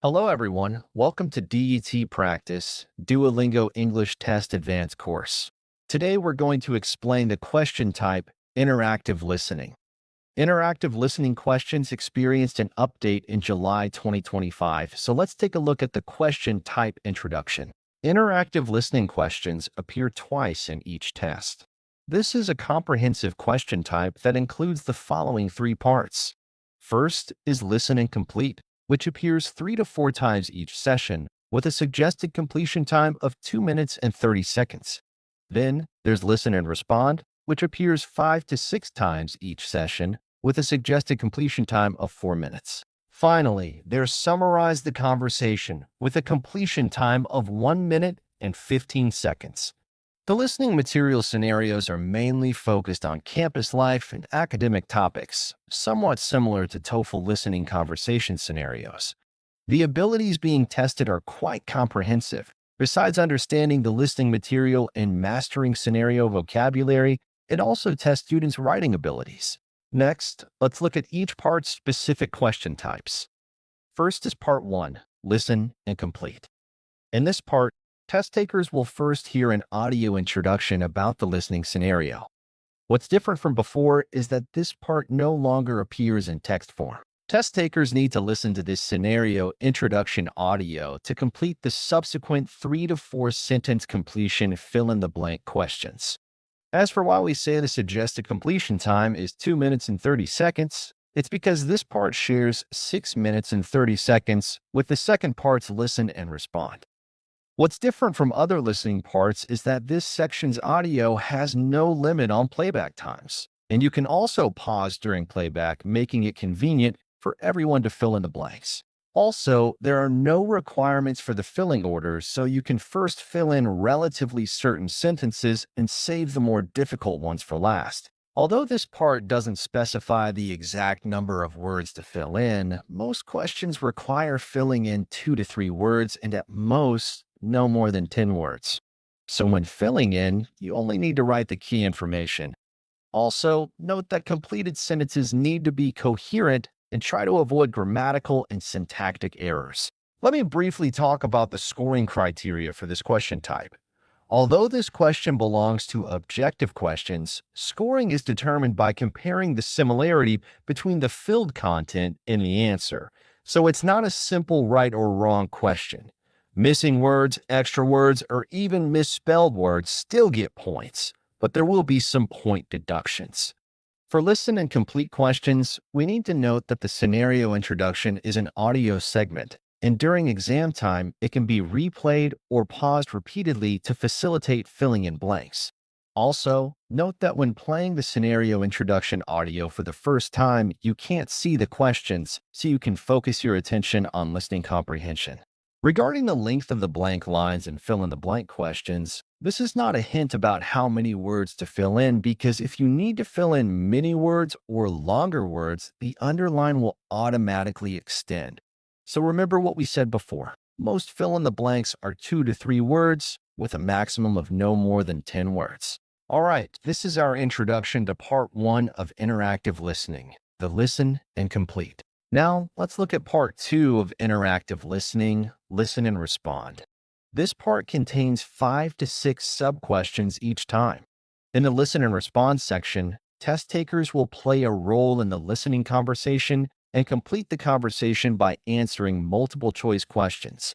Hello, everyone. Welcome to DET Practice, Duolingo English Test Advanced course. Today, we're going to explain the question type, interactive listening. Interactive listening questions experienced an update in July 2025, so let's take a look at the question type introduction. Interactive listening questions appear twice in each test. This is a comprehensive question type that includes the following three parts. First is listen and complete, which appears 3 to 4 times each session with a suggested completion time of 2 minutes and 30 seconds. Then there's listen and respond, which appears 5 to 6 times each session with a suggested completion time of 4 minutes. Finally, there's summarize the conversation with a completion time of 1 minute and 15 seconds. The listening material scenarios are mainly focused on campus life and academic topics, somewhat similar to TOEFL listening conversation scenarios. The abilities being tested are quite comprehensive. Besides understanding the listening material and mastering scenario vocabulary, it also tests students' writing abilities. Next, let's look at each part's specific question types. First is part 1, listen and complete. In this part, test takers will first hear an audio introduction about the listening scenario. What's different from before is that this part no longer appears in text form. Test takers need to listen to this scenario introduction audio to complete the subsequent 3 to 4 sentence completion fill-in-the-blank questions. As for why we say the suggested completion time is 2 minutes and 30 seconds, it's because this part shares 6 minutes and 30 seconds with the second part's listen and respond. What's different from other listening parts is that this section's audio has no limit on playback times, and you can also pause during playback, making it convenient for everyone to fill in the blanks. Also, there are no requirements for the filling order, so you can first fill in relatively certain sentences and save the more difficult ones for last. Although this part doesn't specify the exact number of words to fill in, most questions require filling in 2 to 3 words and at most, no more than 10 words. So when filling in, you only need to write the key information. Also, note that completed sentences need to be coherent and try to avoid grammatical and syntactic errors. Let me briefly talk about the scoring criteria for this question type. Although this question belongs to objective questions, scoring is determined by comparing the similarity between the filled content and the answer. So it's not a simple right or wrong question. Missing words, extra words, or even misspelled words still get points, but there will be some point deductions. For listen and complete questions, we need to note that the scenario introduction is an audio segment, and during exam time, it can be replayed or paused repeatedly to facilitate filling in blanks. Also, note that when playing the scenario introduction audio for the first time, you can't see the questions, so you can focus your attention on listening comprehension. Regarding the length of the blank lines and fill-in-the-blank questions, this is not a hint about how many words to fill in because if you need to fill in many words or longer words, the underline will automatically extend. So remember what we said before. Most fill-in-the-blanks are 2 to 3 words with a maximum of no more than 10 words. All right, this is our introduction to part 1 of interactive listening, the listen and complete. Now, let's look at part 2 of interactive listening, listen and respond. This part contains 5 to 6 sub-questions each time. In the listen and respond section, test takers will play a role in the listening conversation and complete the conversation by answering multiple choice questions.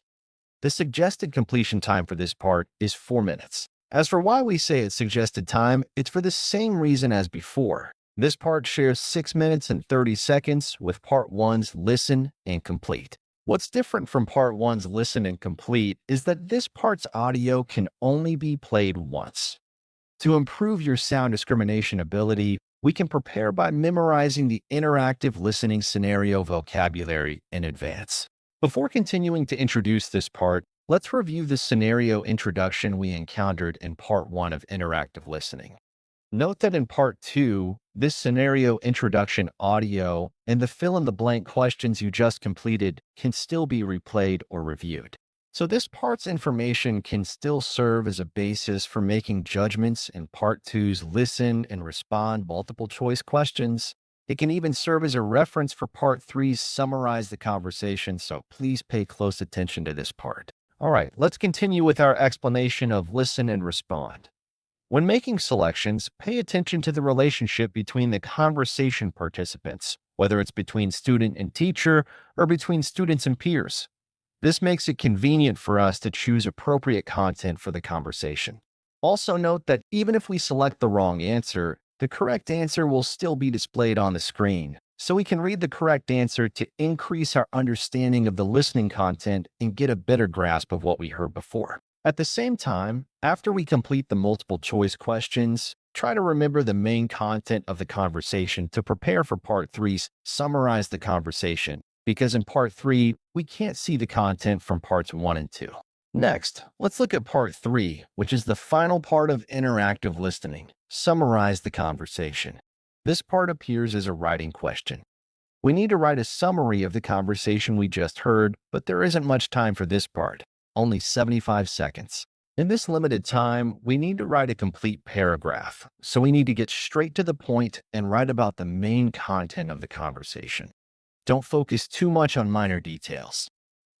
The suggested completion time for this part is 4 minutes. As for why we say it's suggested time, it's for the same reason as before. This part shares 6 minutes and 30 seconds with part 1's listen and complete. What's different from part 1's listen and complete is that this part's audio can only be played once. To improve your sound discrimination ability, we can prepare by memorizing the interactive listening scenario vocabulary in advance. Before continuing to introduce this part, let's review the scenario introduction we encountered in part 1 of interactive listening. Note that in part 2, this scenario introduction audio and the fill-in-the-blank questions you just completed can still be replayed or reviewed. So this part's information can still serve as a basis for making judgments in part 2's listen and respond multiple choice questions It can even serve as a reference for part three's summarize the conversation, so please pay close attention to this part. All right, let's continue with our explanation of listen and respond. When making selections, pay attention to the relationship between the conversation participants, whether it's between student and teacher or between students and peers. This makes it convenient for us to choose appropriate content for the conversation. Also note that even if we select the wrong answer, the correct answer will still be displayed on the screen, so we can read the correct answer to increase our understanding of the listening content and get a better grasp of what we heard before. At the same time, after we complete the multiple choice questions, try to remember the main content of the conversation to prepare for part three's summarize the conversation, because in part three, we can't see the content from parts 1 and 2. Next, let's look at part 3, which is the final part of interactive listening. Summarize the conversation. This part appears as a writing question. We need to write a summary of the conversation we just heard, but there isn't much time for this part, only 75 seconds. In this limited time, we need to write a complete paragraph, so we need to get straight to the point and write about the main content of the conversation. Don't focus too much on minor details.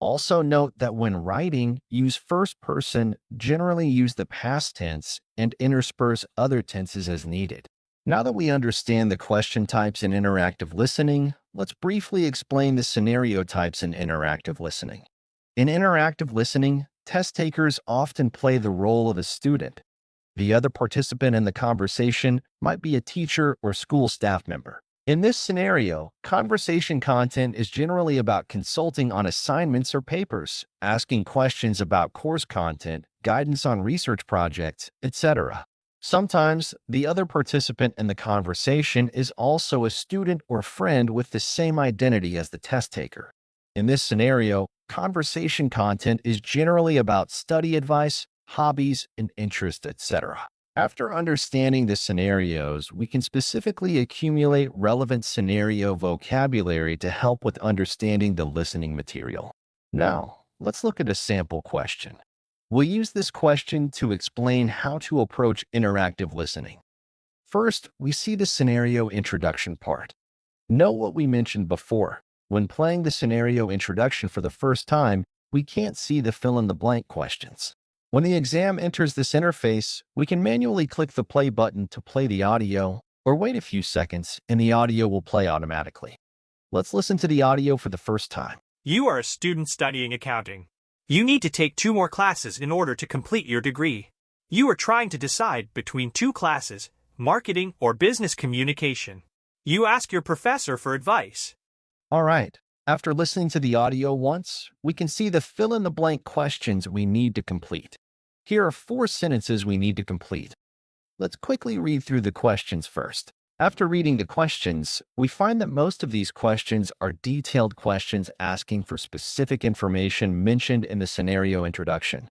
Also note that when writing, use first person, generally use the past tense, and intersperse other tenses as needed. Now that we understand the question types in interactive listening, let's briefly explain the scenario types in interactive listening. In interactive listening, test takers often play the role of a student. The other participant in the conversation might be a teacher or school staff member. In this scenario, conversation content is generally about consulting on assignments or papers, asking questions about course content, guidance on research projects, etc. Sometimes, the other participant in the conversation is also a student or friend with the same identity as the test taker. In this scenario, conversation content is generally about study advice, hobbies, and interests, etc. After understanding the scenarios, we can specifically accumulate relevant scenario vocabulary to help with understanding the listening material. Now, let's look at a sample question. We'll use this question to explain how to approach interactive listening. First, we see the scenario introduction part. Note what we mentioned before. When playing the scenario introduction for the first time, we can't see the fill-in-the-blank questions. When the exam enters this interface, we can manually click the play button to play the audio, or wait a few seconds and the audio will play automatically. Let's listen to the audio for the first time. You are a student studying accounting. You need to take 2 more classes in order to complete your degree. You are trying to decide between 2 classes, marketing or business communication. You ask your professor for advice. All right. After listening to the audio once, we can see the fill-in-the-blank questions we need to complete. Here are 4 sentences we need to complete. Let's quickly read through the questions first. After reading the questions, we find that most of these questions are detailed questions asking for specific information mentioned in the scenario introduction.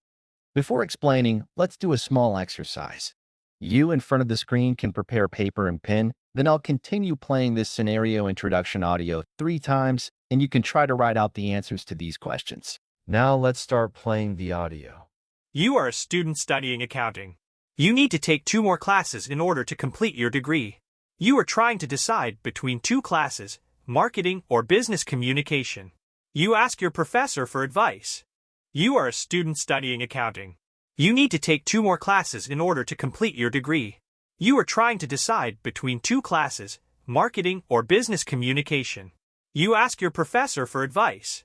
Before explaining, let's do a small exercise. You in front of the screen can prepare paper and pen, then I'll continue playing this scenario introduction audio 3 times, and you can try to write out the answers to these questions. Now let's start playing the audio. You are a student studying accounting. You need to take 2 more classes in order to complete your degree. You are trying to decide between 2 classes, marketing or business communication. You ask your professor for advice. You are a student studying accounting. You need to take 2 more classes in order to complete your degree. You are trying to decide between 2 classes, marketing or business communication. You ask your professor for advice.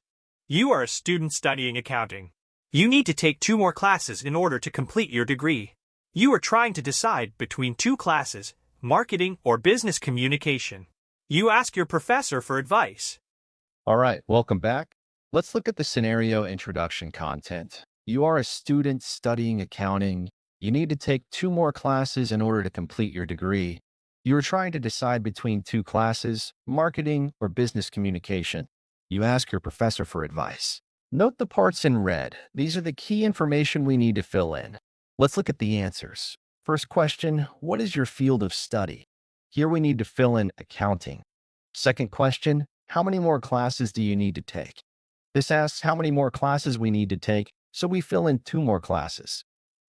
You are a student studying accounting. You need to take 2 more classes in order to complete your degree. You are trying to decide between 2 classes, marketing or business communication. You ask your professor for advice. All right, welcome back. Let's look at the scenario introduction content. You are a student studying accounting. You need to take 2 more classes in order to complete your degree. You are trying to decide between 2 classes, marketing or business communication. You ask your professor for advice. Note the parts in red. These are the key information we need to fill in. Let's look at the answers. First question, what is your field of study? Here we need to fill in accounting. Second question, how many more classes do you need to take? This asks how many more classes we need to take, so we fill in 2 more classes.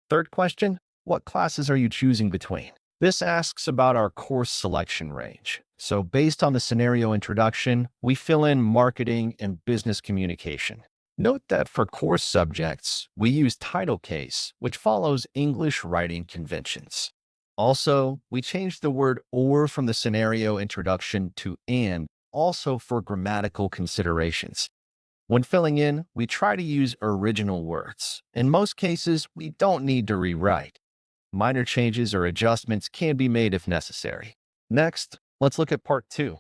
Third question, what classes are you choosing between? This asks about our course selection range. So based on the scenario introduction, we fill in marketing and business communication. Note that for course subjects, we use title case, which follows English writing conventions. Also, we changed the word or from the scenario introduction to and, also for grammatical considerations. When filling in, we try to use original words. In most cases, we don't need to rewrite. Minor changes or adjustments can be made if necessary. Next, let's look at part 2.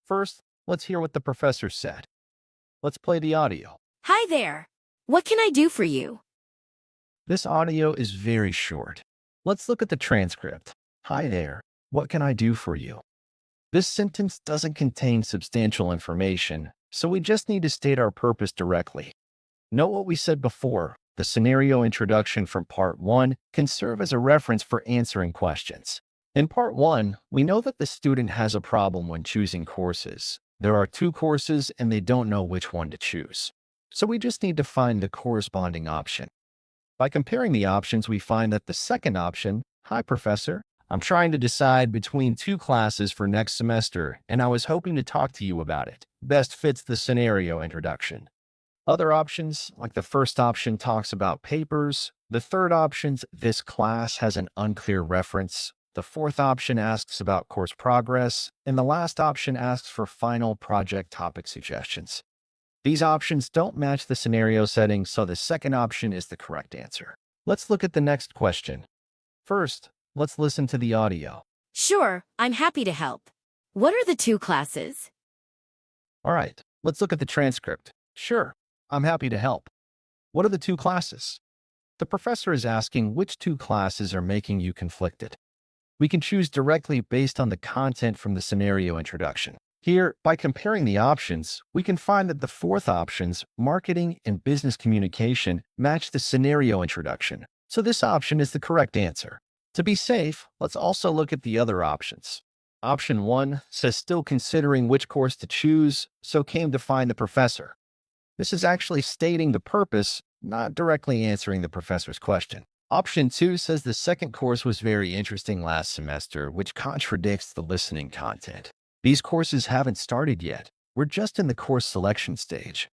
First, let's hear what the professor said. Let's play the audio. Hi there. What can I do for you? This audio is very short. Let's look at the transcript. Hi there. What can I do for you? This sentence doesn't contain substantial information, so we just need to state our purpose directly. Note what we said before. The scenario introduction from part 1 can serve as a reference for answering questions. In part 1, we know that the student has a problem when choosing courses. There are 2 courses and they don't know which one to choose. So we just need to find the corresponding option. By comparing the options, we find that the second option, "Hi, Professor, I'm trying to decide between 2 classes for next semester, and I was hoping to talk to you about it," best fits the scenario introduction. Other options, like the first option talks about papers, the third option's "This class" has an unclear reference, the fourth option asks about course progress, and the last option asks for final project topic suggestions. These options don't match the scenario setting, so the second option is the correct answer. Let's look at the next question. First, let's listen to the audio. Sure, I'm happy to help. What are the 2 classes? All right, let's look at the transcript. Sure, I'm happy to help. What are the 2 classes? The professor is asking which 2 classes are making you conflicted. We can choose directly based on the content from the scenario introduction. Here, by comparing the options, we can find that the fourth options, marketing and business communication, match the scenario introduction. So this option is the correct answer. To be safe, let's also look at the other options. Option 1 says still considering which course to choose, so came to find the professor. This is actually stating the purpose, not directly answering the professor's question. Option 2 says the second course was very interesting last semester, which contradicts the listening content. These courses haven't started yet. We're just in the course selection stage.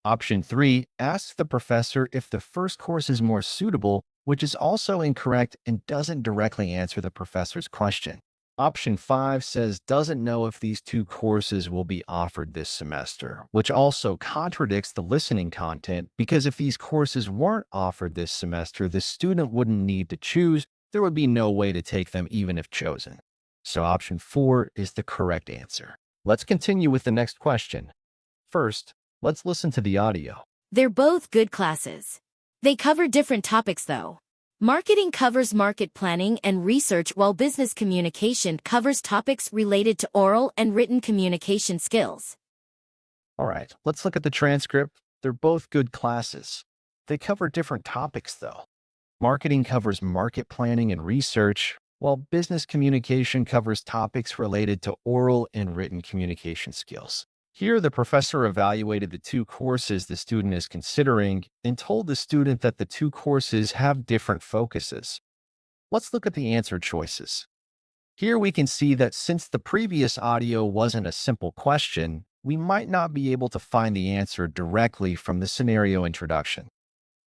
Option 3 asks the professor if the first course is more suitable, which is also incorrect and doesn't directly answer the professor's question. Option 5 says doesn't know if these 2 courses will be offered this semester, which also contradicts the listening content because if these courses weren't offered this semester, the student wouldn't need to choose. There would be no way to take them even if chosen. So option 4 is the correct answer. Let's continue with the next question. First, let's listen to the audio. They're both good classes. They cover different topics though. Marketing covers market planning and research while business communication covers topics related to oral and written communication skills. All right, let's look at the transcript. They're both good classes. They cover different topics though. Marketing covers market planning and research, while business communication covers topics related to oral and written communication skills. Here, the professor evaluated the 2 courses the student is considering and told the student that the 2 courses have different focuses. Let's look at the answer choices. Here we can see that since the previous audio wasn't a simple question, we might not be able to find the answer directly from the scenario introduction.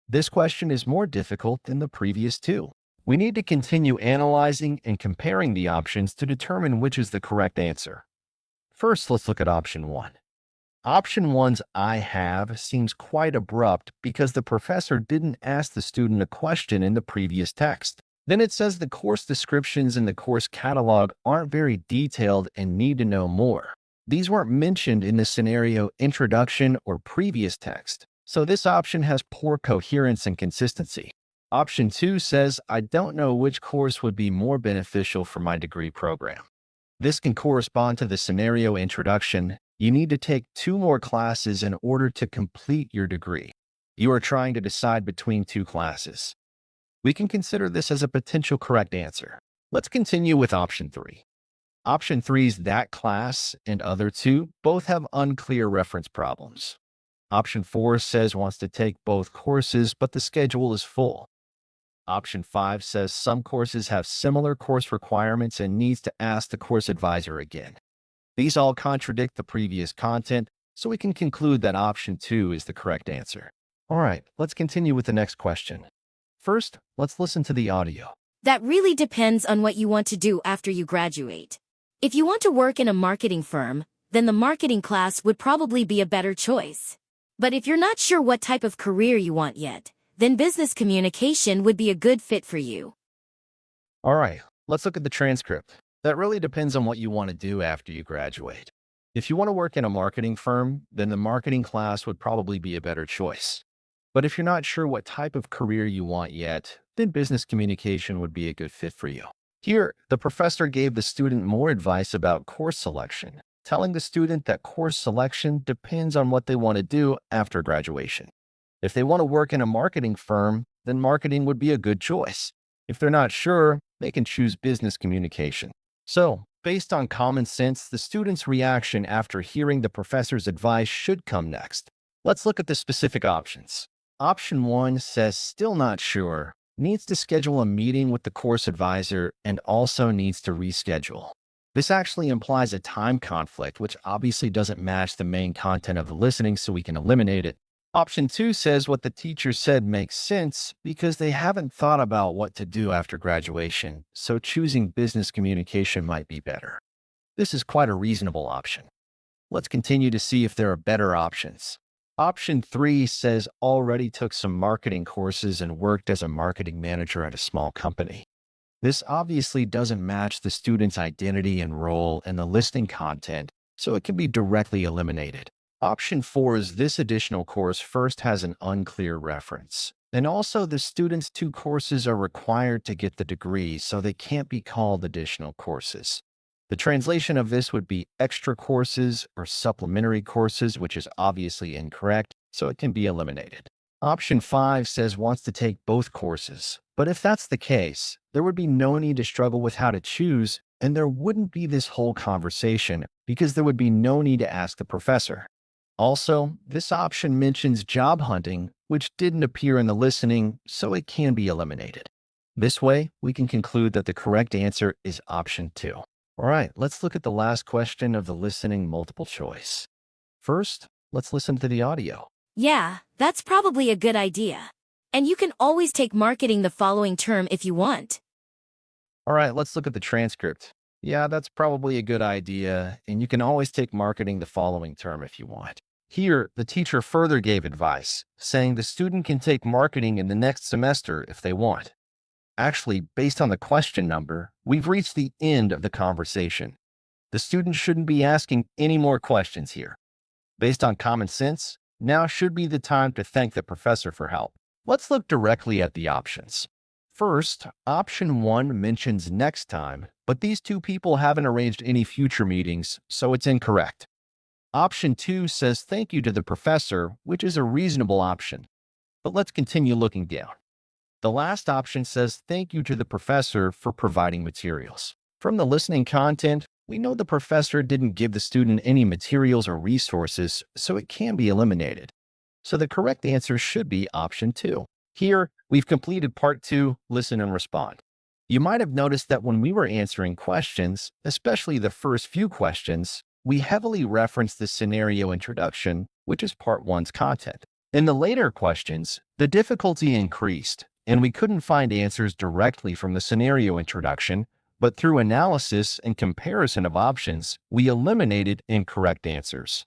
This question is more difficult than the previous 2. We need to continue analyzing and comparing the options to determine which is the correct answer. First, let's look at option 1. Option 1's "I have" seems quite abrupt because the professor didn't ask the student a question in the previous text. Then it says the course descriptions in the course catalog aren't very detailed and need to know more. These weren't mentioned in the scenario introduction or previous text, so this option has poor coherence and consistency. Option 2 says, "I don't know which course would be more beneficial for my degree program." This can correspond to the scenario introduction. You need to take 2 more classes in order to complete your degree. You are trying to decide between 2 classes. We can consider this as a potential correct answer. Let's continue with option 3. Option 3's "that class" and "other 2" both have unclear reference problems. Option 4 says wants to take both courses, but the schedule is full. Option 5 says some courses have similar course requirements and needs to ask the course advisor again. These all contradict the previous content, so we can conclude that option 2 is the correct answer. All right, let's continue with the next question. First, let's listen to the audio. That really depends on what you want to do after you graduate. If you want to work in a marketing firm, then the marketing class would probably be a better choice. But if you're not sure what type of career you want yet, then business communication would be a good fit for you. All right, let's look at the transcript. That really depends on what you want to do after you graduate. If you want to work in a marketing firm, then the marketing class would probably be a better choice. But if you're not sure what type of career you want yet, then business communication would be a good fit for you. Here, the professor gave the student more advice about course selection, telling the student that course selection depends on what they want to do after graduation. If they want to work in a marketing firm, then marketing would be a good choice. If they're not sure, they can choose business communication. So, based on common sense, the student's reaction after hearing the professor's advice should come next. Let's look at the specific options. Option 1 says still not sure, needs to schedule a meeting with the course advisor, and also needs to reschedule. This actually implies a time conflict, which obviously doesn't match the main content of the listening, so we can eliminate it. Option 2 says what the teacher said makes sense because they haven't thought about what to do after graduation, so choosing business communication might be better. This is quite a reasonable option. Let's continue to see if there are better options. Option 3 says already took some marketing courses and worked as a marketing manager at a small company. This obviously doesn't match the student's identity and role in the listening content, so it can be directly eliminated. Option 4 is this additional course first has an unclear reference. And also the student's 2 courses are required to get the degree, so they can't be called additional courses. The translation of this would be extra courses or supplementary courses, which is obviously incorrect, so it can be eliminated. Option 5 says wants to take both courses, but if that's the case, there would be no need to struggle with how to choose, and there wouldn't be this whole conversation because there would be no need to ask the professor. Also, this option mentions job hunting, which didn't appear in the listening, so it can be eliminated. This way, we can conclude that the correct answer is option 2. All right, let's look at the last question of the listening multiple choice. First, let's listen to the audio. Yeah, that's probably a good idea. And you can always take marketing the following term if you want. All right, let's look at the transcript. Yeah, that's probably a good idea, and you can always take marketing the following term if you want. Here, the teacher further gave advice, saying the student can take marketing in the next semester if they want. Actually, based on the question number, we've reached the end of the conversation. The student shouldn't be asking any more questions here. Based on common sense, now should be the time to thank the professor for help. Let's look directly at the options. First, option 1 mentions next time, but these 2 people haven't arranged any future meetings, so it's incorrect. Option 2 says thank you to the professor, which is a reasonable option. But let's continue looking down. The last option says thank you to the professor for providing materials. From the listening content, we know the professor didn't give the student any materials or resources, so it can be eliminated. So the correct answer should be option 2. Here, we've completed part 2, listen and respond. You might have noticed that when we were answering questions, especially the first few questions, we heavily referenced the scenario introduction, which is part 1's content. In the later questions, the difficulty increased, and we couldn't find answers directly from the scenario introduction, but through analysis and comparison of options, we eliminated incorrect answers.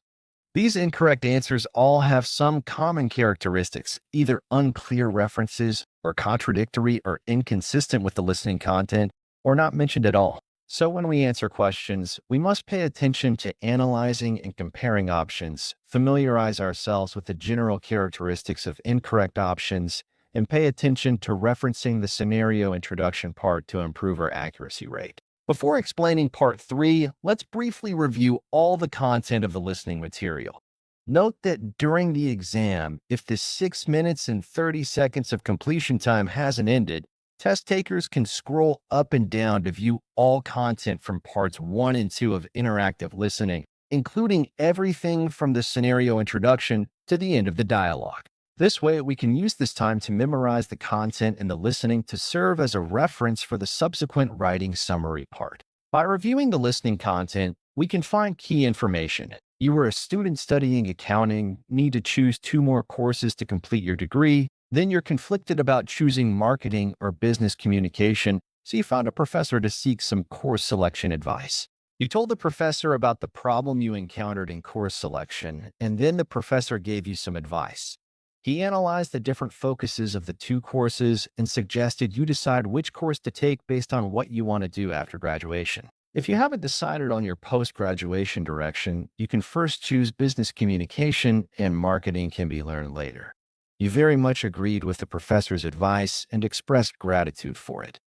These incorrect answers all have some common characteristics, either unclear references or contradictory or inconsistent with the listening content, or not mentioned at all. So when we answer questions, we must pay attention to analyzing and comparing options, familiarize ourselves with the general characteristics of incorrect options, and pay attention to referencing the scenario introduction part to improve our accuracy rate. Before explaining part 3, let's briefly review all the content of the listening material. Note that during the exam, if the 6 minutes and 30 seconds of completion time hasn't ended, test takers can scroll up and down to view all content from parts 1 and 2 of interactive listening, including everything from the scenario introduction to the end of the dialogue. This way, we can use this time to memorize the content in the listening to serve as a reference for the subsequent writing summary part. By reviewing the listening content, we can find key information. You were a student studying accounting, need to choose 2 more courses to complete your degree, then you're conflicted about choosing marketing or business communication, so you found a professor to seek some course selection advice. You told the professor about the problem you encountered in course selection, and then the professor gave you some advice. He analyzed the different focuses of the 2 courses and suggested you decide which course to take based on what you want to do after graduation. If you haven't decided on your post-graduation direction, you can first choose business communication, and marketing can be learned later. You very much agreed with the professor's advice and expressed gratitude for it.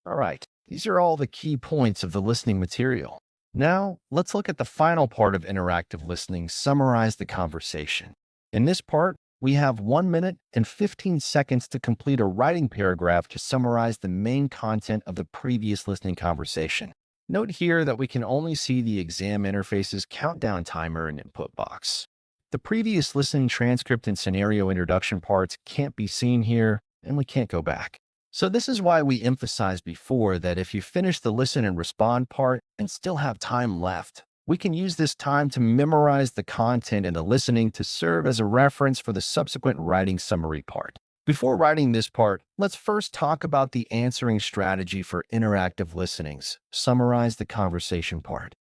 All right, these are all the key points of the listening material. Now, let's look at the final part of interactive listening, summarize the conversation. In this part, we have 1 minute and 15 seconds to complete a writing paragraph to summarize the main content of the previous listening conversation. Note here that we can only see the exam interface's countdown timer and input box. The previous listening transcript and scenario introduction parts can't be seen here, and we can't go back. So this is why we emphasized before that if you finish the listen and respond part and still have time left, we can use this time to memorize the content in the listening to serve as a reference for the subsequent writing summary part. Before writing this part, let's first talk about the answering strategy for interactive listenings. Summarize the conversation part.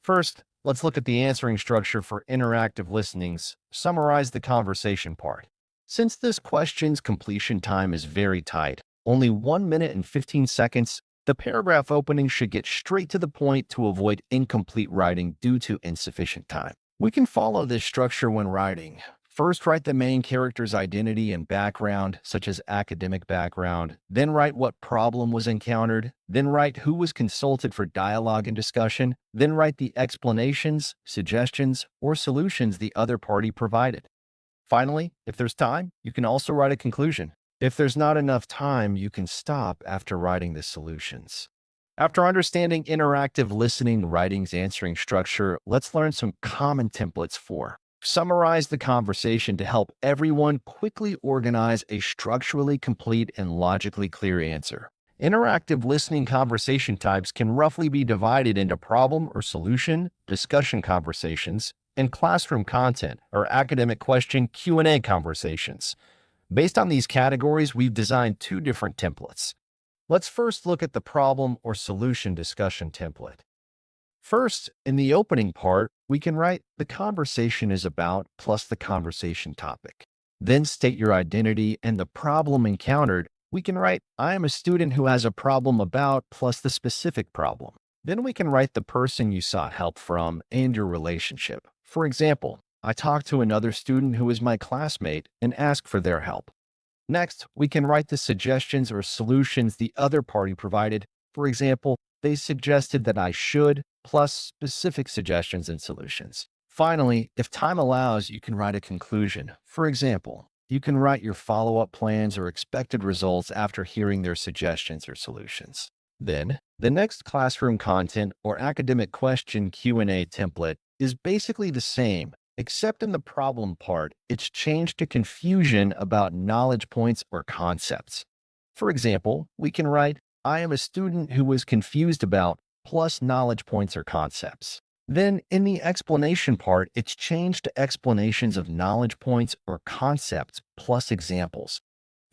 First, let's look at the answering structure for interactive listenings. Summarize the conversation part. Since this question's completion time is very tight, only 1 minute and 15 seconds, the paragraph opening should get straight to the point to avoid incomplete writing due to insufficient time. We can follow this structure when writing. First, write the main character's identity and background, such as academic background, then write what problem was encountered, then write who was consulted for dialogue and discussion, then write the explanations, suggestions, or solutions the other party provided. Finally, if there's time, you can also write a conclusion. If there's not enough time, you can stop after writing the solutions. After understanding interactive listening writing's answering structure, let's learn some common templates for. Summarize the conversation to help everyone quickly organize a structurally complete and logically clear answer. Interactive listening conversation types can roughly be divided into problem or solution, discussion conversations, and classroom content or academic question Q&A conversations. Based on these categories, we've designed 2 different templates. Let's first look at the problem or solution discussion template. First, in the opening part, we can write the conversation is about plus the conversation topic. Then state your identity and the problem encountered. We can write I am a student who has a problem about plus the specific problem. Then we can write the person you sought help from and your relationship. For example, I talked to another student who is my classmate and asked for their help. Next, we can write the suggestions or solutions the other party provided. For example, they suggested that I should, plus specific suggestions and solutions. Finally, if time allows, you can write a conclusion. For example, you can write your follow-up plans or expected results after hearing their suggestions or solutions. Then, the next classroom content or academic question Q&A template is basically the same, except in the problem part, it's changed to confusion about knowledge points or concepts. For example, we can write, I am a student who was confused about plus knowledge points or concepts. Then in the explanation part, it's changed to explanations of knowledge points or concepts plus examples.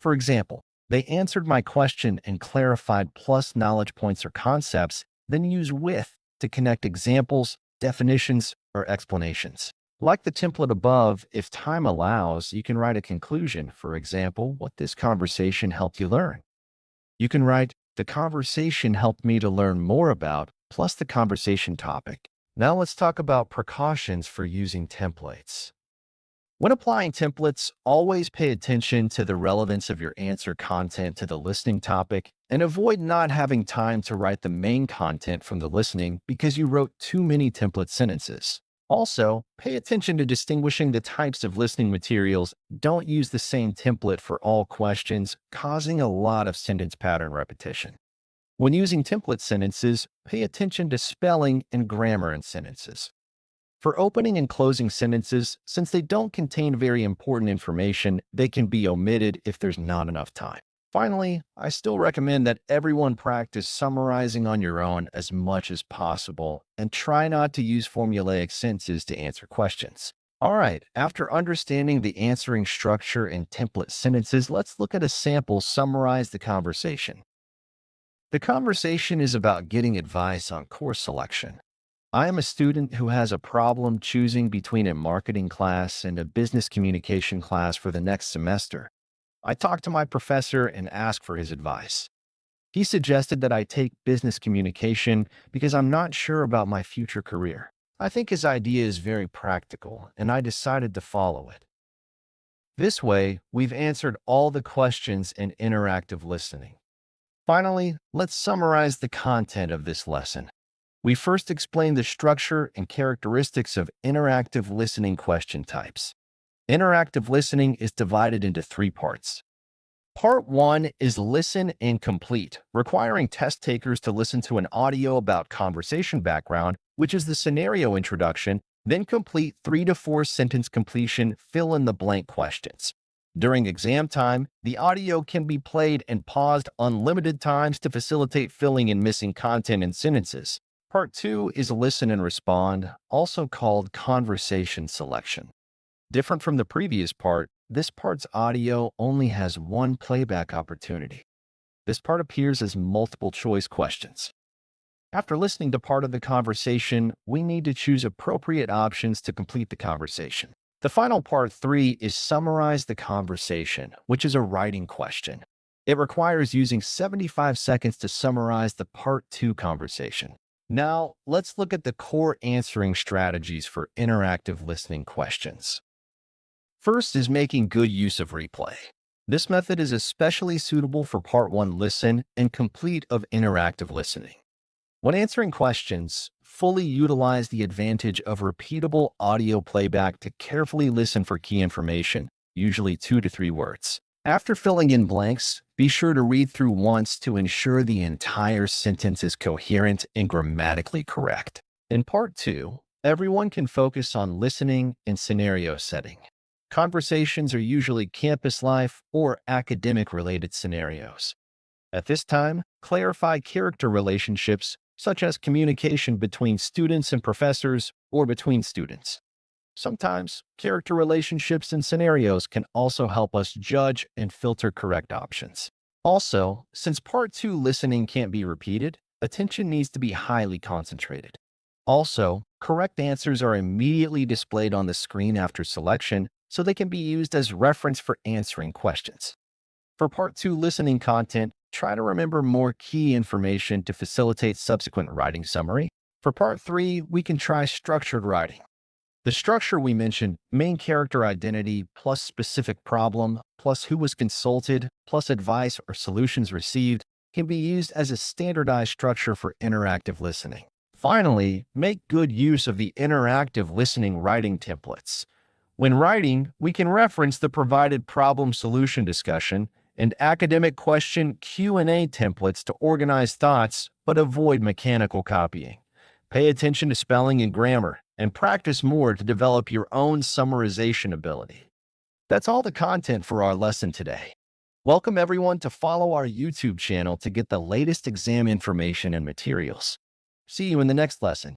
For example, they answered my question and clarified plus knowledge points or concepts, then use with to connect examples, definitions, or explanations. Like the template above, if time allows, you can write a conclusion. For example, what this conversation helped you learn. You can write, the conversation helped me to learn more about, plus the conversation topic. Now let's talk about precautions for using templates. When applying templates, always pay attention to the relevance of your answer content to the listening topic and avoid not having time to write the main content from the listening because you wrote too many template sentences. Also, pay attention to distinguishing the types of listening materials. Don't use the same template for all questions, causing a lot of sentence pattern repetition. When using template sentences, pay attention to spelling and grammar in sentences. For opening and closing sentences, since they don't contain very important information, they can be omitted if there's not enough time. Finally, I still recommend that everyone practice summarizing on your own as much as possible and try not to use formulaic sentences to answer questions. All right, after understanding the answering structure and template sentences, let's look at a sample summarize the conversation. The conversation is about getting advice on course selection. I am a student who has a problem choosing between a marketing class and a business communication class for the next semester. I talked to my professor and asked for his advice. He suggested that I take business communication because I'm not sure about my future career. I think his idea is very practical, and I decided to follow it. This way, we've answered all the questions in interactive listening. Finally, let's summarize the content of this lesson. We first explained the structure and characteristics of interactive listening question types. Interactive listening is divided into 3 parts. Part 1 is listen and complete, requiring test takers to listen to an audio about conversation background, which is the scenario introduction, then complete 3 to 4 sentence completion fill-in-the-blank questions. During exam time, the audio can be played and paused unlimited times to facilitate filling in missing content in sentences. Part 2 is listen and respond, also called conversation selection. Different from the previous part, this part's audio only has 1 playback opportunity. This part appears as multiple choice questions. After listening to part of the conversation, we need to choose appropriate options to complete the conversation. The final part 3 is summarize the conversation, which is a writing question. It requires using 75 seconds to summarize the part 2 conversation. Now, let's look at the core answering strategies for interactive listening questions. First is making good use of replay. This method is especially suitable for Part 1 listen and complete of interactive listening. When answering questions, fully utilize the advantage of repeatable audio playback to carefully listen for key information, usually 2 to 3 words. After filling in blanks, be sure to read through once to ensure the entire sentence is coherent and grammatically correct. In Part 2, everyone can focus on listening and scenario setting. Conversations are usually campus life or academic-related scenarios. At this time, clarify character relationships, such as communication between students and professors or between students. Sometimes, character relationships and scenarios can also help us judge and filter correct options. Also, since Part 2 listening can't be repeated, attention needs to be highly concentrated. Also, correct answers are immediately displayed on the screen after selection, so they can be used as reference for answering questions. For Part 2 listening content, try to remember more key information to facilitate subsequent writing summary. For Part 3, we can try structured writing. The structure we mentioned, main character identity plus specific problem plus who was consulted plus advice or solutions received, can be used as a standardized structure for interactive listening. Finally, make good use of the interactive listening writing templates. When writing, we can reference the provided problem-solution discussion and academic question Q&A templates to organize thoughts, but avoid mechanical copying. Pay attention to spelling and grammar, and practice more to develop your own summarization ability. That's all the content for our lesson today. Welcome everyone to follow our YouTube channel to get the latest exam information and materials. See you in the next lesson.